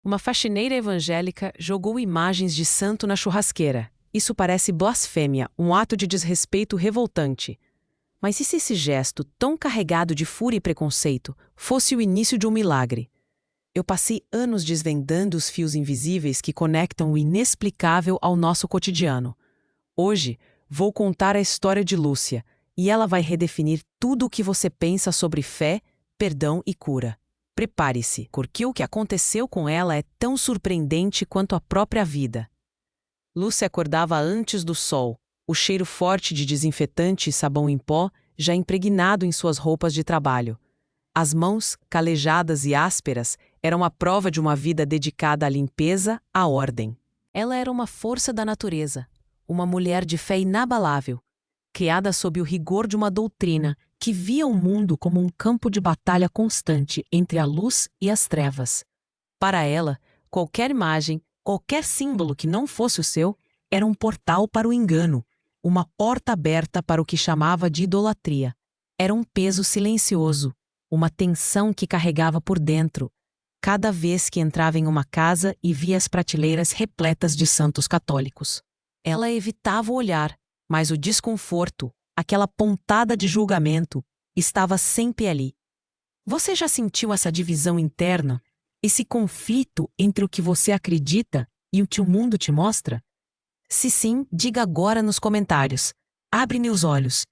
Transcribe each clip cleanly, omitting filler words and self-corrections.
Uma faxineira evangélica jogou imagens de santo na churrasqueira. Isso parece blasfêmia, um ato de desrespeito revoltante. Mas e se esse gesto, tão carregado de fúria e preconceito, fosse o início de um milagre? Eu passei anos desvendando os fios invisíveis que conectam o inexplicável ao nosso cotidiano. Hoje, vou contar a história de Lúcia, e ela vai redefinir tudo o que você pensa sobre fé, perdão e cura. Prepare-se, porque o que aconteceu com ela é tão surpreendente quanto a própria vida. Lúcia acordava antes do sol, o cheiro forte de desinfetante e sabão em pó já impregnado em suas roupas de trabalho. As mãos, calejadas e ásperas, eram a prova de uma vida dedicada à limpeza, à ordem. Ela era uma força da natureza, uma mulher de fé inabalável, criada sob o rigor de uma doutrina que via o mundo como um campo de batalha constante entre a luz e as trevas. Para ela, qualquer imagem, qualquer símbolo que não fosse o seu, era um portal para o engano, uma porta aberta para o que chamava de idolatria. Era um peso silencioso, uma tensão que carregava por dentro, cada vez que entrava em uma casa e via as prateleiras repletas de santos católicos. Ela evitava o olhar, mas o desconforto, aquela pontada de julgamento, estava sempre ali. Você já sentiu essa divisão interna? Esse conflito entre o que você acredita e o que o mundo te mostra? Se sim, diga agora nos comentários. Abre-me os olhos.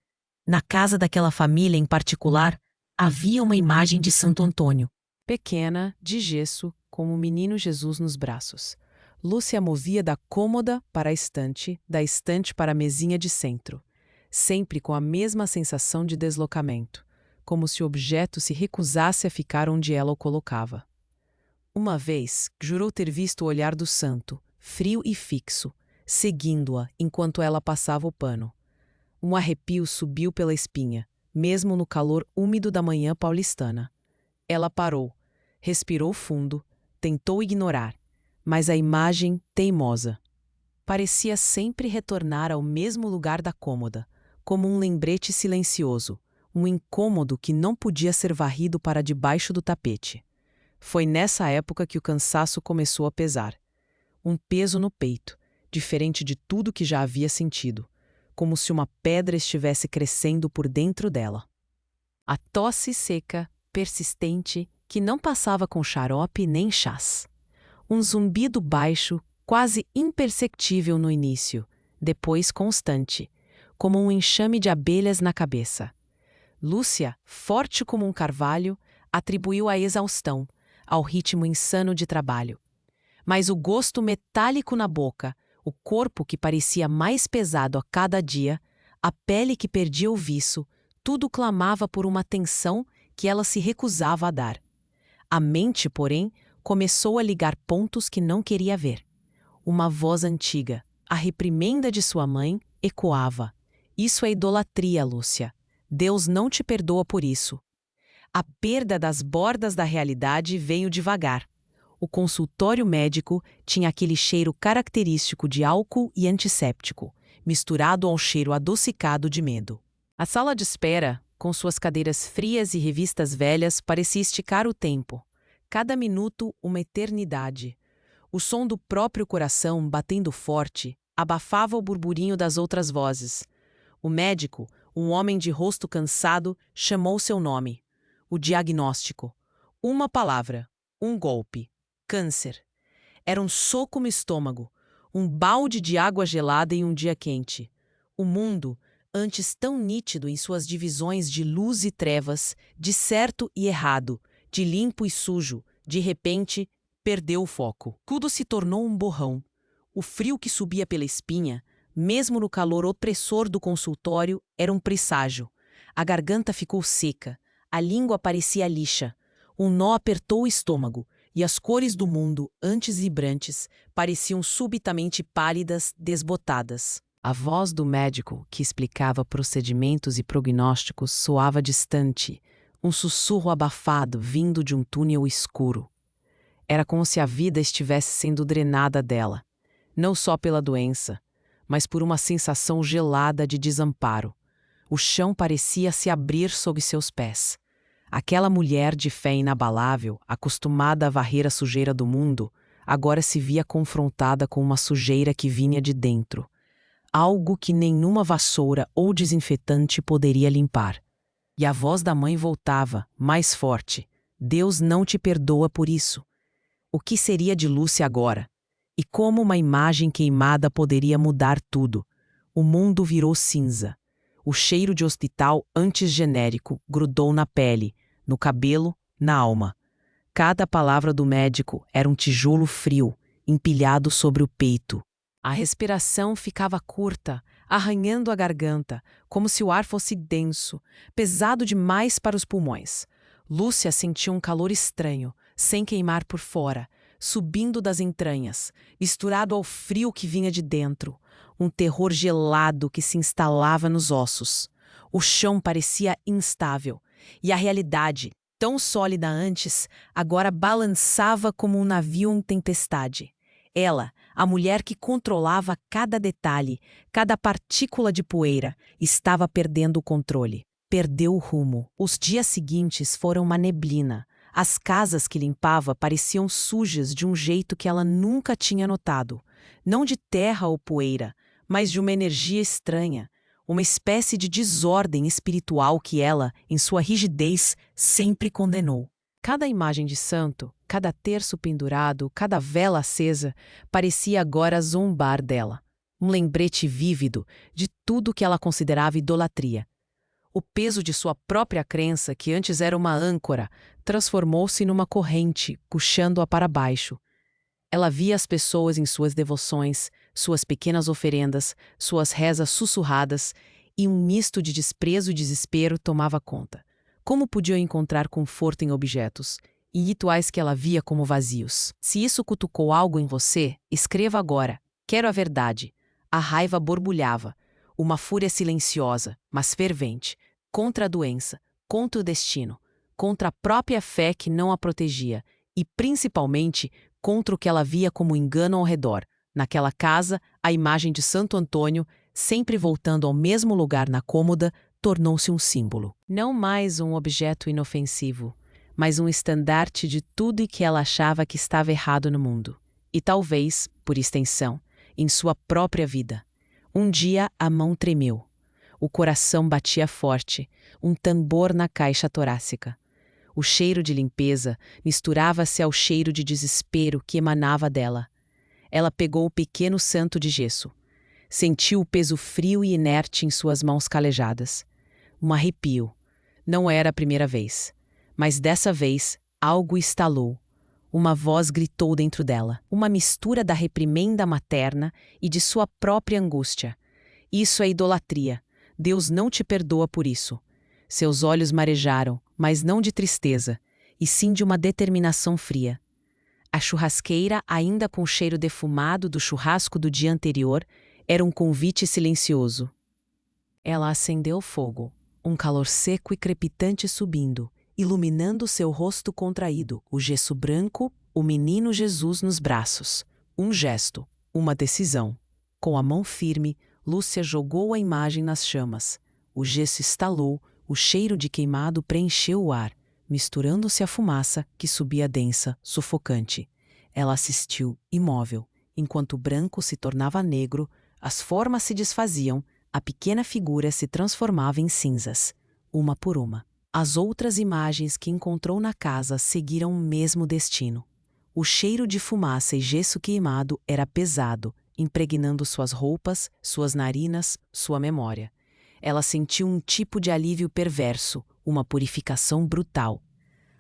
Na casa daquela família em particular, havia uma imagem de Santo Antônio. Pequena, de gesso, com o menino Jesus nos braços. Lúcia movia da cômoda para a estante, da estante para a mesinha de centro. Sempre com a mesma sensação de deslocamento, como se o objeto se recusasse a ficar onde ela o colocava. Uma vez, jurou ter visto o olhar do santo, frio e fixo, seguindo-a enquanto ela passava o pano. Um arrepio subiu pela espinha, mesmo no calor úmido da manhã paulistana. Ela parou, respirou fundo, tentou ignorar, mas a imagem, teimosa, parecia sempre retornar ao mesmo lugar da cômoda, como um lembrete silencioso, um incômodo que não podia ser varrido para debaixo do tapete. Foi nessa época que o cansaço começou a pesar. Um peso no peito, diferente de tudo que já havia sentido, como se uma pedra estivesse crescendo por dentro dela. A tosse seca, persistente, que não passava com xarope nem chás. Um zumbido baixo, quase imperceptível no início, depois constante, como um enxame de abelhas na cabeça. Lúcia, forte como um carvalho, atribuiu a exaustão, ao ritmo insano de trabalho. Mas o gosto metálico na boca, o corpo que parecia mais pesado a cada dia, a pele que perdia o viço, tudo clamava por uma atenção que ela se recusava a dar. A mente, porém, começou a ligar pontos que não queria ver. Uma voz antiga, a reprimenda de sua mãe, ecoava. Isso é idolatria, Lúcia. Deus não te perdoa por isso. A perda das bordas da realidade veio devagar. O consultório médico tinha aquele cheiro característico de álcool e antisséptico, misturado ao cheiro adocicado de medo. A sala de espera, com suas cadeiras frias e revistas velhas, parecia esticar o tempo. Cada minuto, uma eternidade. O som do próprio coração, batendo forte, abafava o burburinho das outras vozes. O médico, um homem de rosto cansado, chamou seu nome. O diagnóstico. Uma palavra. Um golpe. Câncer. Era um soco no estômago. Um balde de água gelada em um dia quente. O mundo, antes tão nítido em suas divisões de luz e trevas, de certo e errado, de limpo e sujo, de repente, perdeu o foco. Tudo se tornou um borrão. O frio que subia pela espinha, mesmo no calor opressor do consultório, era um presságio. A garganta ficou seca, a língua parecia lixa. Um nó apertou o estômago, e as cores do mundo, antes vibrantes, pareciam subitamente pálidas, desbotadas. A voz do médico, que explicava procedimentos e prognósticos, soava distante, um sussurro abafado vindo de um túnel escuro. Era como se a vida estivesse sendo drenada dela, não só pela doença, mas por uma sensação gelada de desamparo. O chão parecia se abrir sob seus pés. Aquela mulher de fé inabalável, acostumada a varrer a sujeira do mundo, agora se via confrontada com uma sujeira que vinha de dentro. Algo que nenhuma vassoura ou desinfetante poderia limpar. E a voz da mãe voltava, mais forte. Deus não te perdoa por isso. O que seria de Lúcia agora? E como uma imagem queimada poderia mudar tudo? O mundo virou cinza. O cheiro de hospital, antes genérico, grudou na pele, no cabelo, na alma. Cada palavra do médico era um tijolo frio, empilhado sobre o peito. A respiração ficava curta, arranhando a garganta, como se o ar fosse denso, pesado demais para os pulmões. Lúcia sentia um calor estranho, sem queimar por fora, subindo das entranhas, misturado ao frio que vinha de dentro, um terror gelado que se instalava nos ossos. O chão parecia instável, e a realidade, tão sólida antes, agora balançava como um navio em tempestade. Ela, a mulher que controlava cada detalhe, cada partícula de poeira, estava perdendo o controle. Perdeu o rumo. Os dias seguintes foram uma neblina. As casas que limpava pareciam sujas de um jeito que ela nunca tinha notado. Não de terra ou poeira, mas de uma energia estranha, uma espécie de desordem espiritual que ela, em sua rigidez, sempre condenou. Cada imagem de santo, cada terço pendurado, cada vela acesa, parecia agora zombar dela. Um lembrete vívido de tudo que ela considerava idolatria. O peso de sua própria crença, que antes era uma âncora, transformou-se numa corrente, puxando-a para baixo. Ela via as pessoas em suas devoções, suas pequenas oferendas, suas rezas sussurradas, e um misto de desprezo e desespero tomava conta. Como podia encontrar conforto em objetos, em rituais que ela via como vazios? Se isso cutucou algo em você, escreva agora. Quero a verdade. A raiva borbulhava, uma fúria silenciosa, mas fervente, contra a doença, contra o destino, contra a própria fé que não a protegia, e principalmente contra o que ela via como engano ao redor. Naquela casa, a imagem de Santo Antônio, sempre voltando ao mesmo lugar na cômoda, tornou-se um símbolo. Não mais um objeto inofensivo, mas um estandarte de tudo e que ela achava que estava errado no mundo. E talvez, por extensão, em sua própria vida. Um dia a mão tremeu. O coração batia forte, um tambor na caixa torácica. O cheiro de limpeza misturava-se ao cheiro de desespero que emanava dela. Ela pegou o pequeno santo de gesso. Sentiu o peso frio e inerte em suas mãos calejadas. Um arrepio. Não era a primeira vez. Mas dessa vez, algo estalou. Uma voz gritou dentro dela, uma mistura da reprimenda materna e de sua própria angústia. Isso é idolatria. Deus não te perdoa por isso. Seus olhos marejaram, mas não de tristeza, e sim de uma determinação fria. A churrasqueira, ainda com o cheiro defumado do churrasco do dia anterior, era um convite silencioso. Ela acendeu o fogo, um calor seco e crepitante subindo, iluminando seu rosto contraído, o gesso branco, o menino Jesus nos braços. Um gesto, uma decisão. Com a mão firme, Lúcia jogou a imagem nas chamas. O gesso estalou, o cheiro de queimado preencheu o ar, misturando-se à fumaça que subia densa, sufocante. Ela assistiu, imóvel, enquanto o branco se tornava negro, as formas se desfaziam, a pequena figura se transformava em cinzas, uma por uma. As outras imagens que encontrou na casa seguiram o mesmo destino. O cheiro de fumaça e gesso queimado era pesado, impregnando suas roupas, suas narinas, sua memória. Ela sentiu um tipo de alívio perverso, uma purificação brutal.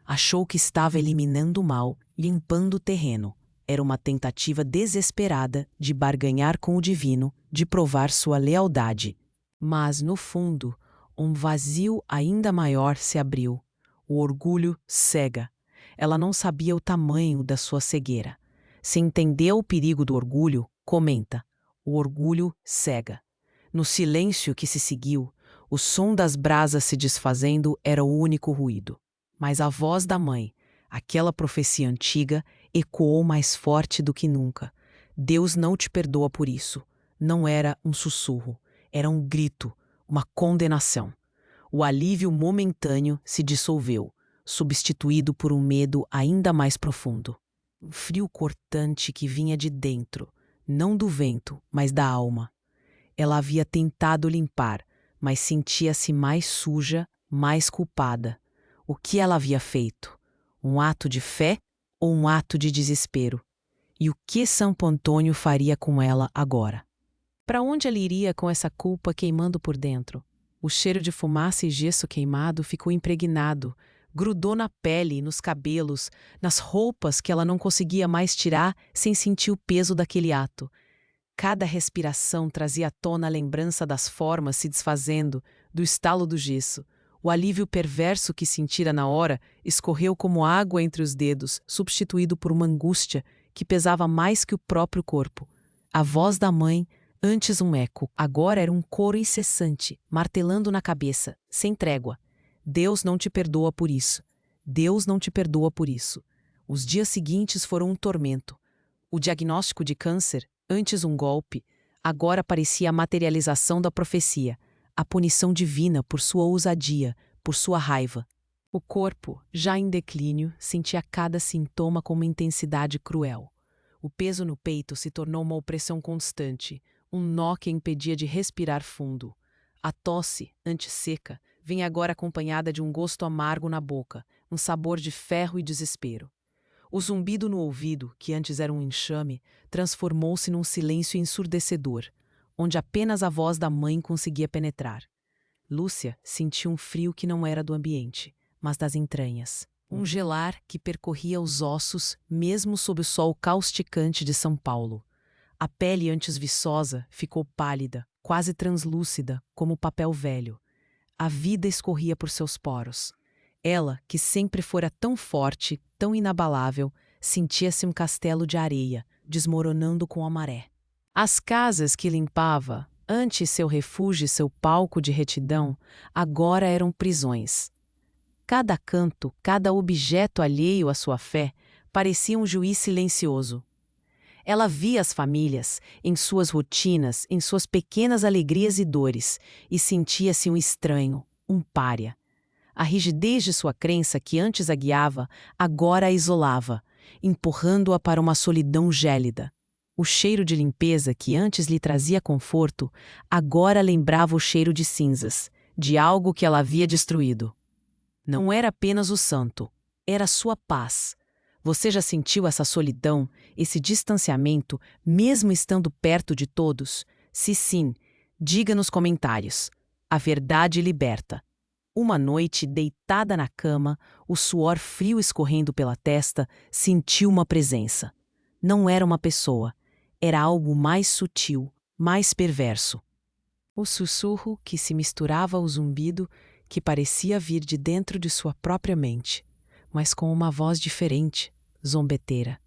Achou que estava eliminando o mal, limpando o terreno. Era uma tentativa desesperada de barganhar com o divino, de provar sua lealdade. Mas, no fundo, um vazio ainda maior se abriu. O orgulho cega. Ela não sabia o tamanho da sua cegueira. Se entendeu o perigo do orgulho, comenta: o orgulho cega. No silêncio que se seguiu, o som das brasas se desfazendo era o único ruído. Mas a voz da mãe, aquela profecia antiga, ecoou mais forte do que nunca. Deus não te perdoa por isso. Não era um sussurro, era um grito, uma condenação. O alívio momentâneo se dissolveu. substituído por um medo ainda mais profundo. Um frio cortante que vinha de dentro, não do vento, mas da alma. Ela havia tentado limpar, mas sentia-se mais suja, mais culpada. O que ela havia feito? Um ato de fé ou um ato de desespero? E o que Santo Antônio faria com ela agora? Para onde ela iria com essa culpa queimando por dentro? O cheiro de fumaça e gesso queimado ficou impregnado, grudou na pele e nos cabelos, nas roupas que ela não conseguia mais tirar sem sentir o peso daquele ato. Cada respiração trazia à tona a lembrança das formas se desfazendo, do estalo do gesso. O alívio perverso que sentira na hora escorreu como água entre os dedos, substituído por uma angústia que pesava mais que o próprio corpo. A voz da mãe, antes um eco, agora era um coro incessante, martelando na cabeça, sem trégua. Deus não te perdoa por isso. Deus não te perdoa por isso. Os dias seguintes foram um tormento. O diagnóstico de câncer, antes um golpe, agora parecia a materialização da profecia, a punição divina por sua ousadia, por sua raiva. O corpo, já em declínio, sentia cada sintoma com uma intensidade cruel. O peso no peito se tornou uma opressão constante, um nó que a impedia de respirar fundo. A tosse, antes seca, vinha agora acompanhada de um gosto amargo na boca, um sabor de ferro e desespero. O zumbido no ouvido, que antes era um enxame, transformou-se num silêncio ensurdecedor, onde apenas a voz da mãe conseguia penetrar. Lúcia sentiu um frio que não era do ambiente, mas das entranhas. Um gelar que percorria os ossos, mesmo sob o sol causticante de São Paulo. A pele antes viçosa ficou pálida, quase translúcida, como papel velho. A vida escorria por seus poros. Ela, que sempre fora tão forte, tão inabalável, sentia-se um castelo de areia, desmoronando com a maré. As casas que limpava, antes seu refúgio e seu palco de retidão, agora eram prisões. Cada canto, cada objeto alheio à sua fé, parecia um juiz silencioso. Ela via as famílias, em suas rotinas, em suas pequenas alegrias e dores, e sentia-se um estranho, um pária. A rigidez de sua crença que antes a guiava, agora a isolava, empurrando-a para uma solidão gélida. O cheiro de limpeza que antes lhe trazia conforto, agora lembrava o cheiro de cinzas, de algo que ela havia destruído. Não era apenas o santo, era sua paz. Você já sentiu essa solidão, esse distanciamento, mesmo estando perto de todos? Se sim, diga nos comentários. A verdade liberta. Uma noite, deitada na cama, o suor frio escorrendo pela testa, sentiu uma presença. Não era uma pessoa, era algo mais sutil, mais perverso. O sussurro que se misturava ao zumbido que parecia vir de dentro de sua própria mente, mas com uma voz diferente, zombeteira.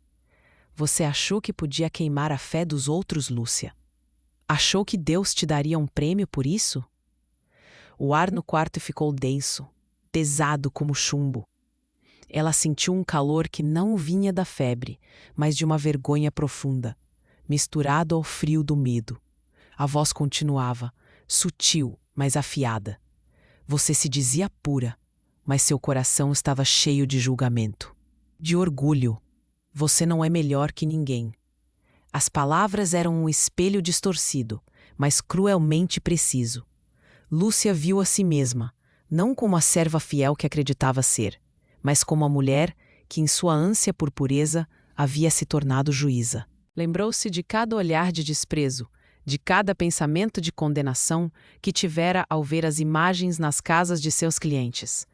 Você achou que podia queimar a fé dos outros, Lúcia? Achou que Deus te daria um prêmio por isso? O ar no quarto ficou denso, pesado como chumbo. Ela sentiu um calor que não vinha da febre, mas de uma vergonha profunda, misturado ao frio do medo. A voz continuava, sutil, mas afiada. Você se dizia pura, mas seu coração estava cheio de julgamento, de orgulho. Você não é melhor que ninguém. As palavras eram um espelho distorcido, mas cruelmente preciso. Lúcia viu a si mesma, não como a serva fiel que acreditava ser, mas como a mulher que, em sua ânsia por pureza, havia se tornado juíza. Lembrou-se de cada olhar de desprezo, de cada pensamento de condenação que tivera ao ver as imagens nas casas de seus clientes.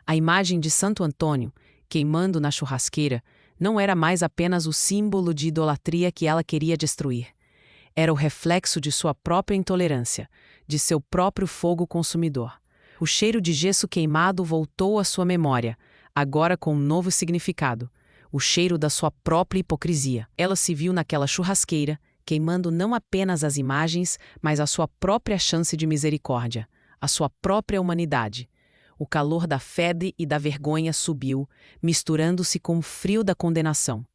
A imagem de Santo Antônio, queimando na churrasqueira, não era mais apenas o símbolo de idolatria que ela queria destruir. Era o reflexo de sua própria intolerância, de seu próprio fogo consumidor. O cheiro de gesso queimado voltou à sua memória, agora com um novo significado. O cheiro da sua própria hipocrisia. Ela se viu naquela churrasqueira, queimando não apenas as imagens, mas a sua própria chance de misericórdia, a sua própria humanidade. O calor da fé e da vergonha subiu, misturando-se com o frio da condenação.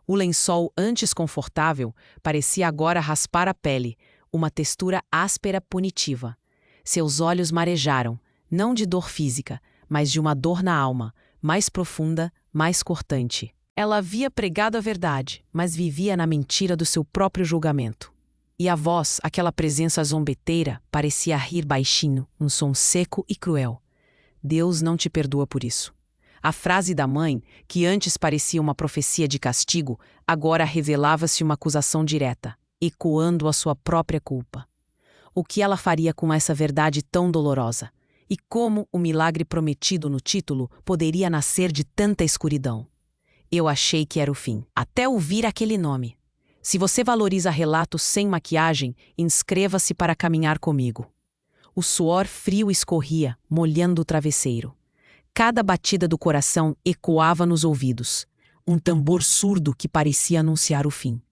O lençol antes confortável parecia agora raspar a pele, uma textura áspera punitiva. Seus olhos marejaram, não de dor física, mas de uma dor na alma, mais profunda, mais cortante. Ela havia pregado a verdade, mas vivia na mentira do seu próprio julgamento. E a voz, aquela presença zombeteira, parecia rir baixinho, um som seco e cruel. Deus não te perdoa por isso. A frase da mãe, que antes parecia uma profecia de castigo, agora revelava-se uma acusação direta, ecoando a sua própria culpa. O que ela faria com essa verdade tão dolorosa? E como o milagre prometido no título poderia nascer de tanta escuridão? Eu achei que era o fim, até ouvir aquele nome. Se você valoriza relatos sem maquiagem, inscreva-se para caminhar comigo. O suor frio escorria, molhando o travesseiro. Cada batida do coração ecoava nos ouvidos. Um tambor surdo que parecia anunciar o fim.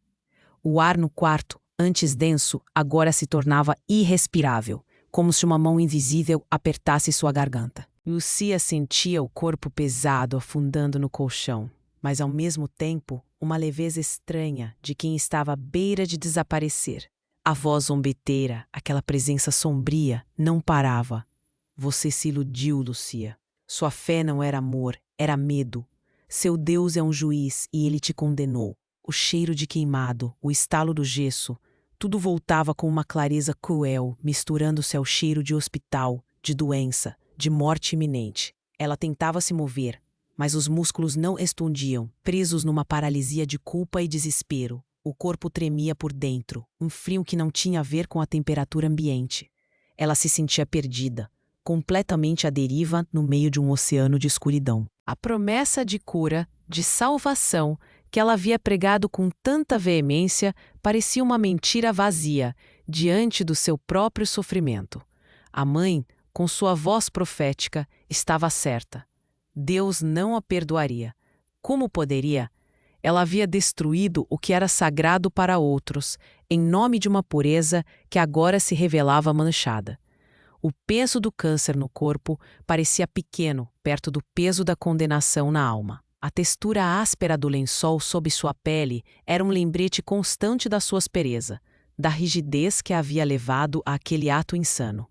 O ar no quarto, antes denso, agora se tornava irrespirável, como se uma mão invisível apertasse sua garganta. Lucia sentia o corpo pesado afundando no colchão, mas ao mesmo tempo uma leveza estranha de quem estava à beira de desaparecer. A voz zombeteira, aquela presença sombria, não parava. Você se iludiu, Lucia. Sua fé não era amor, era medo. Seu Deus é um juiz e ele te condenou. O cheiro de queimado, o estalo do gesso, tudo voltava com uma clareza cruel, misturando-se ao cheiro de hospital, de doença, de morte iminente. Ela tentava se mover, mas os músculos não respondiam, presos numa paralisia de culpa e desespero. O corpo tremia por dentro, um frio que não tinha a ver com a temperatura ambiente. Ela se sentia perdida, completamente à deriva no meio de um oceano de escuridão. A promessa de cura, de salvação, que ela havia pregado com tanta veemência, parecia uma mentira vazia, diante do seu próprio sofrimento. A mãe, com sua voz profética, estava certa. Deus não a perdoaria. Como poderia? Ela havia destruído o que era sagrado para outros, em nome de uma pureza que agora se revelava manchada. O peso do câncer no corpo parecia pequeno perto do peso da condenação na alma. A textura áspera do lençol sob sua pele era um lembrete constante da sua aspereza, da rigidez que a havia levado àquele ato insano.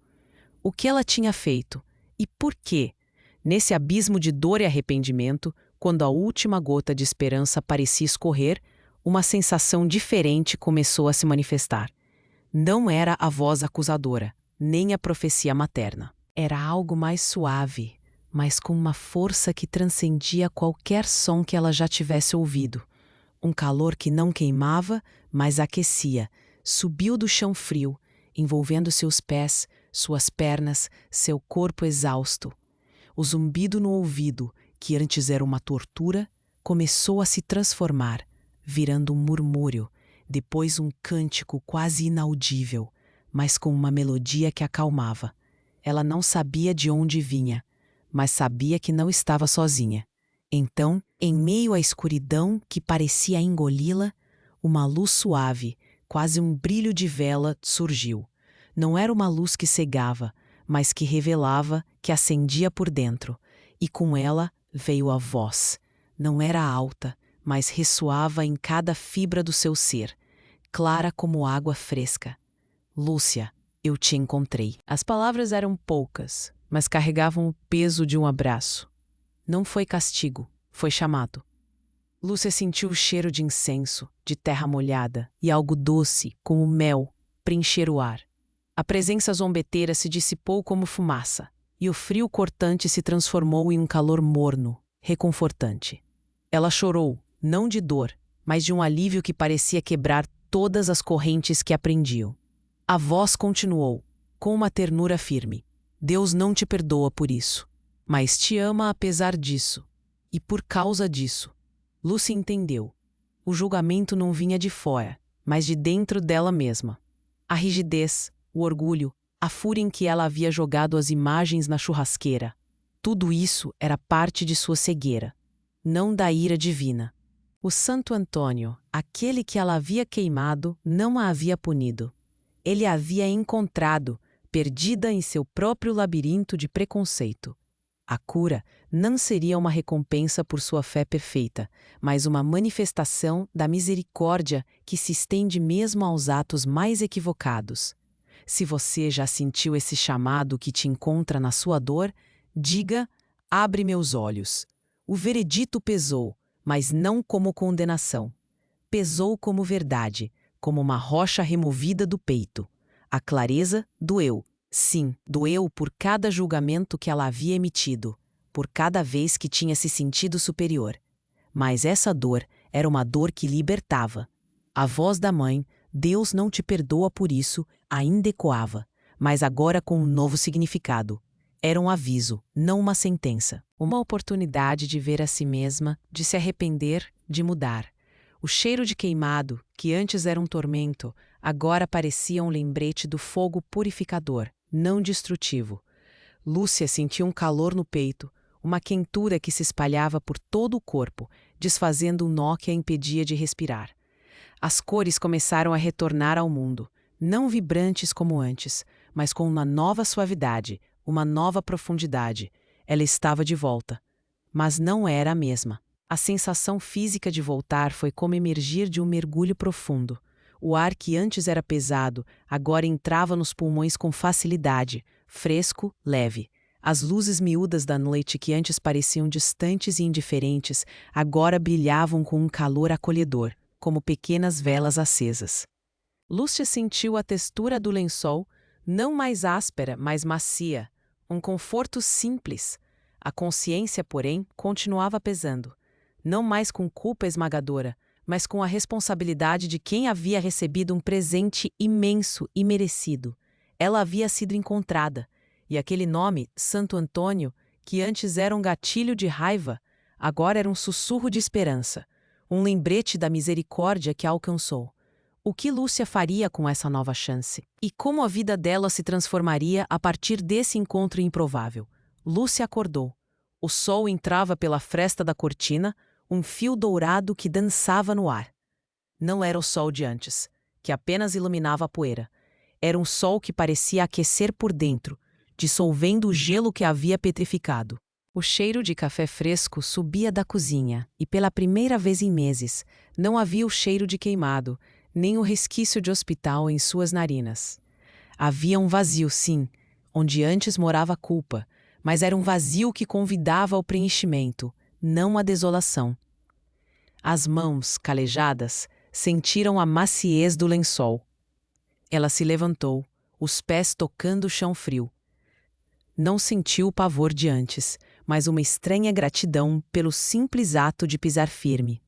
O que ela tinha feito? E por quê? Nesse abismo de dor e arrependimento, quando a última gota de esperança parecia escorrer, uma sensação diferente começou a se manifestar. Não era a voz acusadora, nem a profecia materna. Era algo mais suave, mas com uma força que transcendia qualquer som que ela já tivesse ouvido. Um calor que não queimava, mas aquecia, subiu do chão frio, envolvendo seus pés, suas pernas, seu corpo exausto. O zumbido no ouvido, que antes era uma tortura, começou a se transformar, virando um murmúrio, depois um cântico quase inaudível, mas com uma melodia que acalmava. Ela não sabia de onde vinha, mas sabia que não estava sozinha. Então, em meio à escuridão que parecia engoli-la, uma luz suave, quase um brilho de vela, surgiu. Não era uma luz que cegava, mas que revelava, que acendia por dentro, e com ela veio a voz. Não era alta, mas ressoava em cada fibra do seu ser, clara como água fresca. Lúcia, eu te encontrei. As palavras eram poucas, mas carregavam o peso de um abraço. Não foi castigo, foi chamado. Lúcia sentiu o cheiro de incenso, de terra molhada, e algo doce, como mel, preencher o ar. A presença zombeteira se dissipou como fumaça, e o frio cortante se transformou em um calor morno, reconfortante. Ela chorou, não de dor, mas de um alívio que parecia quebrar todas as correntes que a prendiam. A voz continuou, com uma ternura firme. Deus não te perdoa por isso, mas te ama apesar disso. E por causa disso. Lúcia entendeu. O julgamento não vinha de fora, mas de dentro dela mesma. A rigidez, o orgulho, a fúria em que ela havia jogado as imagens na churrasqueira. Tudo isso era parte de sua cegueira, não da ira divina. O Santo Antônio, aquele que ela havia queimado, não a havia punido. Ele a havia encontrado, perdida em seu próprio labirinto de preconceito. A cura não seria uma recompensa por sua fé perfeita, mas uma manifestação da misericórdia que se estende mesmo aos atos mais equivocados. Se você já sentiu esse chamado que te encontra na sua dor, diga: abre meus olhos. O veredito pesou, mas não como condenação. Pesou como verdade, como uma rocha removida do peito. A clareza doeu. Sim, doeu por cada julgamento que ela havia emitido, por cada vez que tinha se sentido superior. Mas essa dor era uma dor que libertava. A voz da mãe, Deus não te perdoa por isso, ainda ecoava, mas agora com um novo significado. Era um aviso, não uma sentença. Uma oportunidade de ver a si mesma, de se arrepender, de mudar. O cheiro de queimado, que antes era um tormento, agora parecia um lembrete do fogo purificador, não destrutivo. Lúcia sentia um calor no peito, uma quentura que se espalhava por todo o corpo, desfazendo um nó que a impedia de respirar. As cores começaram a retornar ao mundo, não vibrantes como antes, mas com uma nova suavidade, uma nova profundidade. Ela estava de volta, mas não era a mesma. A sensação física de voltar foi como emergir de um mergulho profundo. O ar que antes era pesado, agora entrava nos pulmões com facilidade, fresco, leve. As luzes miúdas da noite que antes pareciam distantes e indiferentes, agora brilhavam com um calor acolhedor, como pequenas velas acesas. Lúcia sentiu a textura do lençol, não mais áspera, mas macia, um conforto simples. A consciência, porém, continuava pesando, não mais com culpa esmagadora, mas com a responsabilidade de quem havia recebido um presente imenso e merecido. Ela havia sido encontrada, e aquele nome, Santo Antônio, que antes era um gatilho de raiva, agora era um sussurro de esperança, um lembrete da misericórdia que a alcançou. O que Lúcia faria com essa nova chance? E como a vida dela se transformaria a partir desse encontro improvável? Lúcia acordou. O sol entrava pela fresta da cortina, um fio dourado que dançava no ar. Não era o sol de antes, que apenas iluminava a poeira. Era um sol que parecia aquecer por dentro, dissolvendo o gelo que havia petrificado. O cheiro de café fresco subia da cozinha, e pela primeira vez em meses, não havia o cheiro de queimado, nem o resquício de hospital em suas narinas. Havia um vazio, sim, onde antes morava a culpa, mas era um vazio que convidava ao preenchimento, não à desolação. As mãos, calejadas, sentiram a maciez do lençol. Ela se levantou, os pés tocando o chão frio. Não sentiu o pavor de antes, mas uma estranha gratidão pelo simples ato de pisar firme.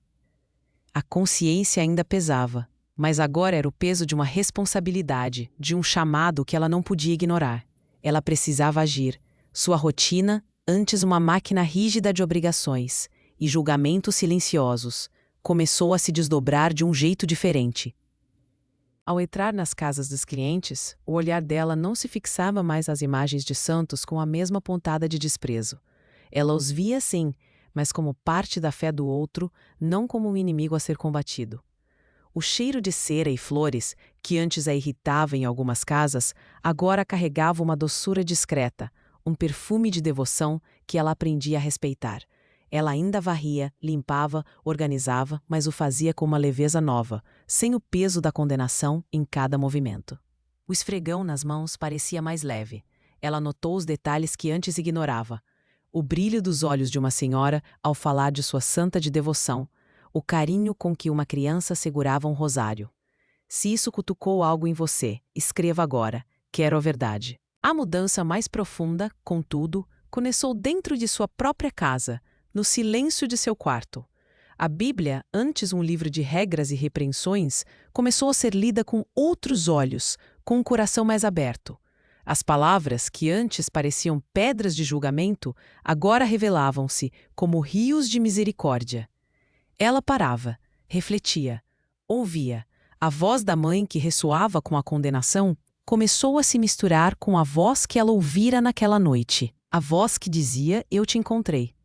A consciência ainda pesava, mas agora era o peso de uma responsabilidade, de um chamado que ela não podia ignorar. Ela precisava agir. Sua rotina, antes uma máquina rígida de obrigações e julgamentos silenciosos, começou a se desdobrar de um jeito diferente. Ao entrar nas casas dos clientes, o olhar dela não se fixava mais às imagens de santos com a mesma pontada de desprezo. Ela os via sim, mas como parte da fé do outro, não como um inimigo a ser combatido. O cheiro de cera e flores, que antes a irritava em algumas casas, agora carregava uma doçura discreta, um perfume de devoção que ela aprendia a respeitar. Ela ainda varria, limpava, organizava, mas o fazia com uma leveza nova, sem o peso da condenação em cada movimento. O esfregão nas mãos parecia mais leve. Ela notou os detalhes que antes ignorava. O brilho dos olhos de uma senhora ao falar de sua santa de devoção, o carinho com que uma criança segurava um rosário. Se isso cutucou algo em você, escreva agora, quero a verdade. A mudança mais profunda, contudo, começou dentro de sua própria casa, no silêncio de seu quarto. A Bíblia, antes um livro de regras e repreensões, começou a ser lida com outros olhos, com um coração mais aberto. As palavras, que antes pareciam pedras de julgamento, agora revelavam-se como rios de misericórdia. Ela parava, refletia, ouvia. A voz da mãe, que ressoava com a condenação, começou a se misturar com a voz que ela ouvira naquela noite. A voz que dizia, eu te encontrei.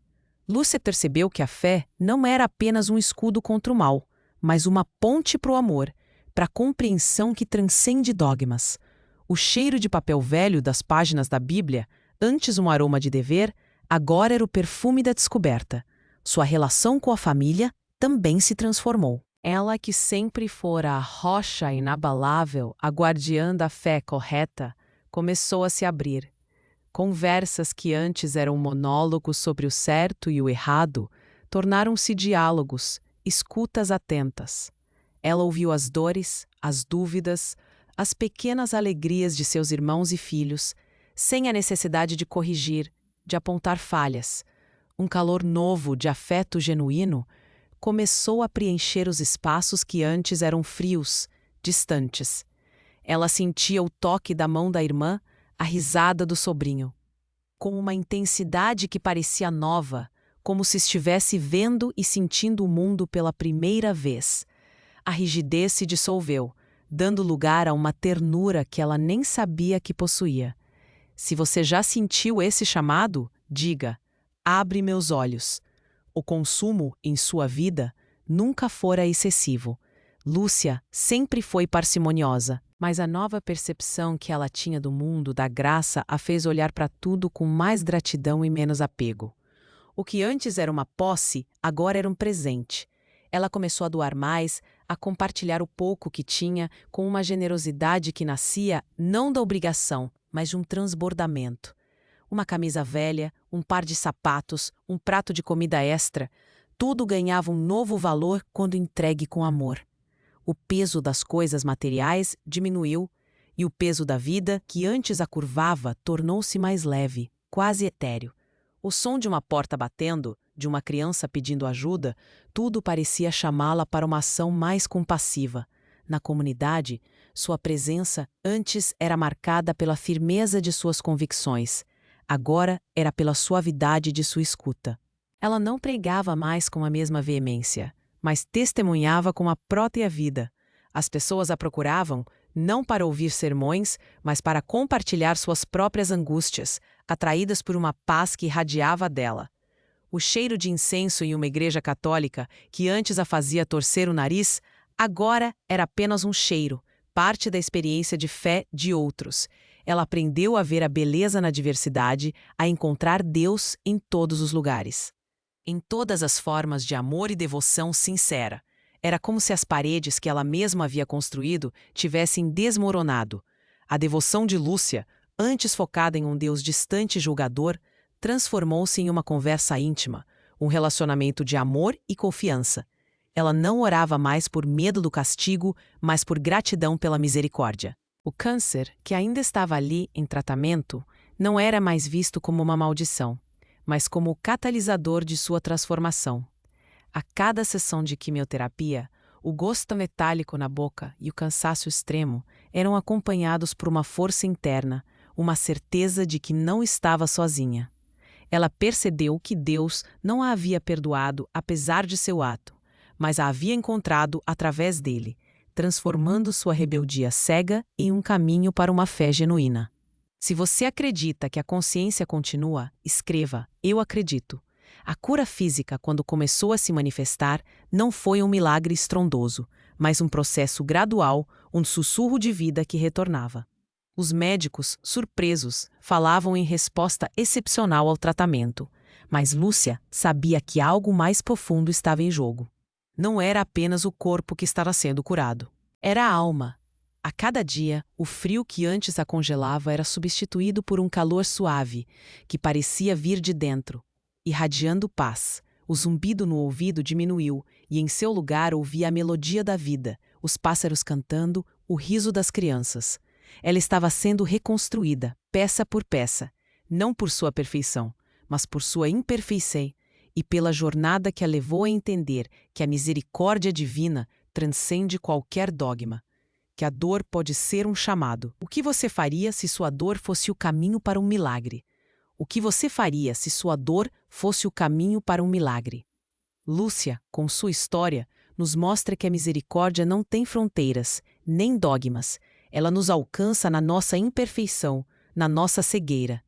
Lúcia percebeu que a fé não era apenas um escudo contra o mal, mas uma ponte para o amor, para a compreensão que transcende dogmas. O cheiro de papel velho das páginas da Bíblia, antes um aroma de dever, agora era o perfume da descoberta. Sua relação com a família também se transformou. Ela, que sempre fora a rocha inabalável, a guardiã da fé correta, começou a se abrir. Conversas que antes eram monólogos sobre o certo e o errado, tornaram-se diálogos, escutas atentas. Ela ouviu as dores, as dúvidas, as pequenas alegrias de seus irmãos e filhos, sem a necessidade de corrigir, de apontar falhas. Um calor novo de afeto genuíno começou a preencher os espaços que antes eram frios, distantes. Ela sentia o toque da mão da irmã, a risada do sobrinho. Com uma intensidade que parecia nova, como se estivesse vendo e sentindo o mundo pela primeira vez. A rigidez se dissolveu, dando lugar a uma ternura que ela nem sabia que possuía. Se você já sentiu esse chamado, diga: abre meus olhos. O consumo, em sua vida, nunca fora excessivo. Lúcia sempre foi parcimoniosa, mas a nova percepção que ela tinha do mundo da graça a fez olhar para tudo com mais gratidão e menos apego. O que antes era uma posse, agora era um presente. Ela começou a doar mais, a compartilhar o pouco que tinha, com uma generosidade que nascia não da obrigação, mas de um transbordamento. Uma camisa velha, um par de sapatos, um prato de comida extra, tudo ganhava um novo valor quando entregue com amor. O peso das coisas materiais diminuiu e o peso da vida, que antes a curvava, tornou-se mais leve, quase etéreo. O som de uma porta batendo, de uma criança pedindo ajuda, tudo parecia chamá-la para uma ação mais compassiva. Na comunidade, sua presença antes era marcada pela firmeza de suas convicções. Agora era pela suavidade de sua escuta. Ela não pregava mais com a mesma veemência, mas testemunhava com a própria vida. As pessoas a procuravam, não para ouvir sermões, mas para compartilhar suas próprias angústias, atraídas por uma paz que irradiava dela. O cheiro de incenso em uma igreja católica, que antes a fazia torcer o nariz, agora era apenas um cheiro, parte da experiência de fé de outros. Ela aprendeu a ver a beleza na diversidade, a encontrar Deus em todos os lugares. Em todas as formas de amor e devoção sincera. Era como se as paredes que ela mesma havia construído tivessem desmoronado. A devoção de Lúcia, antes focada em um Deus distante e julgador, transformou-se em uma conversa íntima, um relacionamento de amor e confiança. Ela não orava mais por medo do castigo, mas por gratidão pela misericórdia. O câncer, que ainda estava ali em tratamento, não era mais visto como uma maldição, mas como o catalisador de sua transformação. A cada sessão de quimioterapia, o gosto metálico na boca e o cansaço extremo eram acompanhados por uma força interna, uma certeza de que não estava sozinha. Ela percebeu que Deus não a havia perdoado apesar de seu ato, mas a havia encontrado através dele, transformando sua rebeldia cega em um caminho para uma fé genuína. Se você acredita que a consciência continua, escreva: eu acredito. A cura física, quando começou a se manifestar, não foi um milagre estrondoso, mas um processo gradual, um sussurro de vida que retornava. Os médicos, surpresos, falavam em resposta excepcional ao tratamento, mas Lúcia sabia que algo mais profundo estava em jogo. Não era apenas o corpo que estava sendo curado. Era a alma. A cada dia, o frio que antes a congelava era substituído por um calor suave, que parecia vir de dentro, irradiando paz. O zumbido no ouvido diminuiu e em seu lugar ouvia a melodia da vida, os pássaros cantando, o riso das crianças. Ela estava sendo reconstruída, peça por peça, não por sua perfeição, mas por sua imperfeição, e pela jornada que a levou a entender que a misericórdia divina transcende qualquer dogma, que a dor pode ser um chamado. O que você faria se sua dor fosse o caminho para um milagre? O que você faria se sua dor fosse o caminho para um milagre? Lúcia, com sua história, nos mostra que a misericórdia não tem fronteiras, nem dogmas. Ela nos alcança na nossa imperfeição, na nossa cegueira.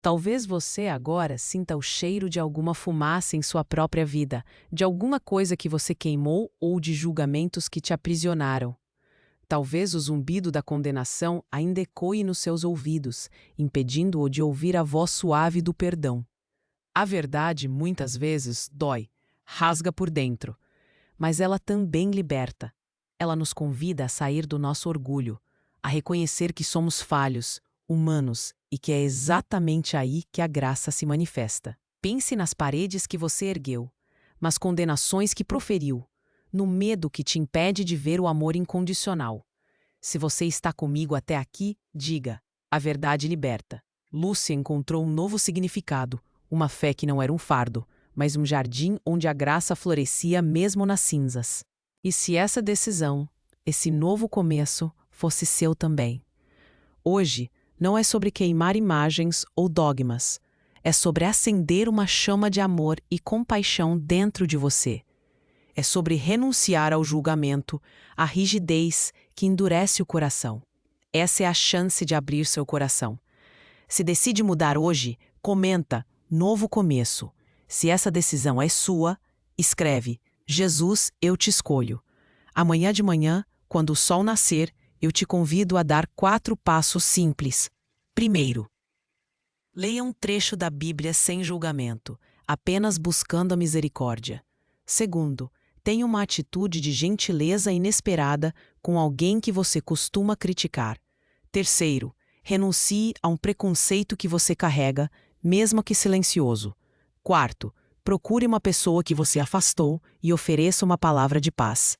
Talvez você agora sinta o cheiro de alguma fumaça em sua própria vida, de alguma coisa que você queimou ou de julgamentos que te aprisionaram. Talvez o zumbido da condenação ainda ecoe nos seus ouvidos, impedindo-o de ouvir a voz suave do perdão. A verdade, muitas vezes, dói, rasga por dentro, mas ela também liberta. Ela nos convida a sair do nosso orgulho, a reconhecer que somos falhos, humanos e que é exatamente aí que a graça se manifesta. Pense nas paredes que você ergueu, nas condenações que proferiu, no medo que te impede de ver o amor incondicional. Se você está comigo até aqui, diga: a verdade liberta. Lúcia encontrou um novo significado, uma fé que não era um fardo, mas um jardim onde a graça florescia mesmo nas cinzas. E se essa decisão, esse novo começo, fosse seu também? Hoje, não é sobre queimar imagens ou dogmas. É sobre acender uma chama de amor e compaixão dentro de você. É sobre renunciar ao julgamento, à rigidez que endurece o coração. Essa é a chance de abrir seu coração. Se decide mudar hoje, comenta "Novo começo". Se essa decisão é sua, escreve "Jesus, eu te escolho". Amanhã de manhã, quando o sol nascer, eu te convido a dar 4 passos simples. Primeiro, leia um trecho da Bíblia sem julgamento, apenas buscando a misericórdia. Segundo, tenha uma atitude de gentileza inesperada com alguém que você costuma criticar. Terceiro, renuncie a um preconceito que você carrega, mesmo que silencioso. Quarto, procure uma pessoa que você afastou e ofereça uma palavra de paz.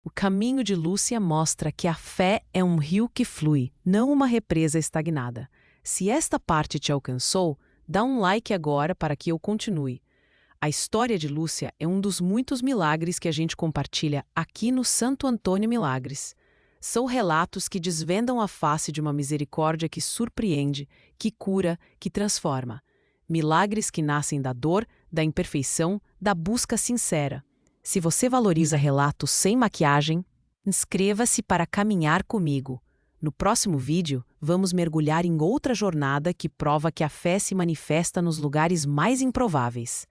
O caminho de Lúcia mostra que a fé é um rio que flui, não uma represa estagnada. Se esta parte te alcançou, dá um like agora para que eu continue. A história de Lúcia é um dos muitos milagres que a gente compartilha aqui no Santo Antônio Milagres. São relatos que desvendam a face de uma misericórdia que surpreende, que cura, que transforma. Milagres que nascem da dor, da imperfeição, da busca sincera. Se você valoriza relatos sem maquiagem, inscreva-se para caminhar comigo. No próximo vídeo, vamos mergulhar em outra jornada que prova que a fé se manifesta nos lugares mais improváveis.